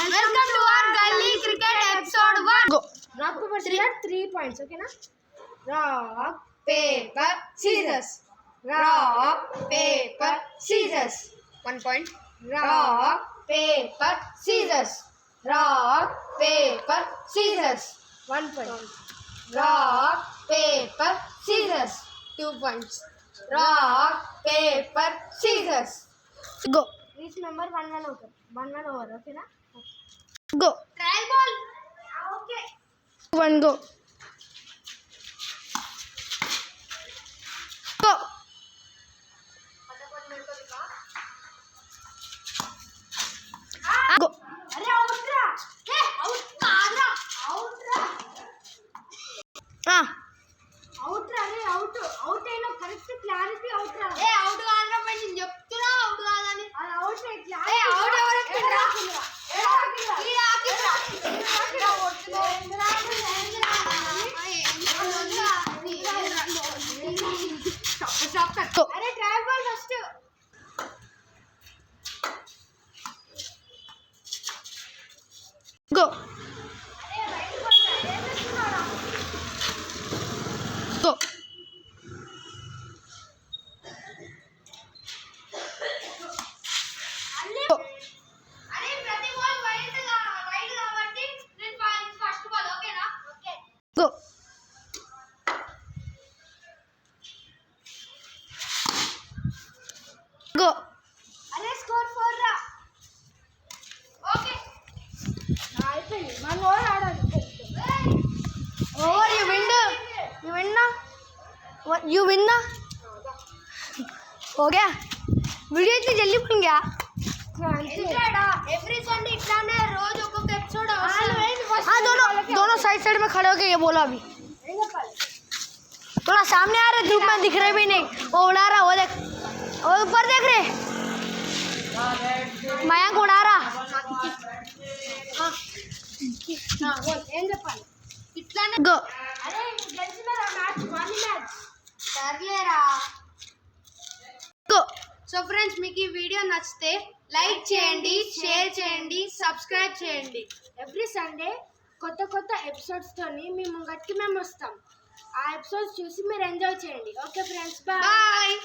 Welcome to our Gully Cricket episode 1. Go. Rock, paper, scissors, 3 points. Okay, na? Rock, paper, scissors. Rock, paper, scissors. 1 point. Rock, paper, scissors. Rock, paper, scissors. 1 point. Rock, paper, scissors. 2 points. Rock, paper, scissors. Go. Each member 1 over. 1 over. Okay, na? Go. Trial ball. Okay. 1 go. Go. Go. अरे out रा ए out कादरा out रा out रा अरे out out అయినా correct clarity out రా ఏ out కాదరా మరి నేను చెప్తున్నా అవుట్ కాదని అది అవుట్ ఏ క్లారిటీ ఏ అవుట్ ఎవరు చెప్తున్నా ఏ ఆకిరా ఇలా కొట్టుకో స్టాప్ కట్ అరే trial ball first Go. Go. అరే ప్రతి బాల్ వైడ్ కాబట్టి నేను ఫస్ట్ బాల్ ఓకేనా ఓకే Go. Go. అరే స్కోర్ 4 రా ఓకే అయిపోయింది మన ఓవర్ ఆడాలి Over. You win. You win now. What? You win now. हो गया. वीडियो इतनी जल्दी बन गया. ఎంతడా ఎవ్రీ సండే ఇట్లానే రోజు ఒక్కొక్క ఎపిసోడ్ हाँ दोनों साइड में खड़े होके ये बोला अभी. थोड़ा सामने आ रहे धूप में दिख रहे भी नहीं. वो उड़ा रहा वो देख. वो ऊपर देख रहे. मयंक उड़ा रहा. ఏం చెప్పాలి ఇట్లానే Go. అరే గెలిచినారా మ్యాచ్ మ్యాచ్ సర్లేరా Go. సో ఫ్రెండ్స్ మీకు ఈ వీడియో నచ్చితే లైక్ చేయండి షేర్ చేయండి సబ్స్క్రైబ్ చేయండి ఎవ్రీ సండే కొత్త కొత్త ఎపిసోడ్స్తోని మీ ముంగట్కి మేము వస్తాం ఆ ఎపిసోడ్స్ చూసి మీరు ఎంజాయ్ చేయండి ఓకే ఫ్రెండ్స్ బాయ్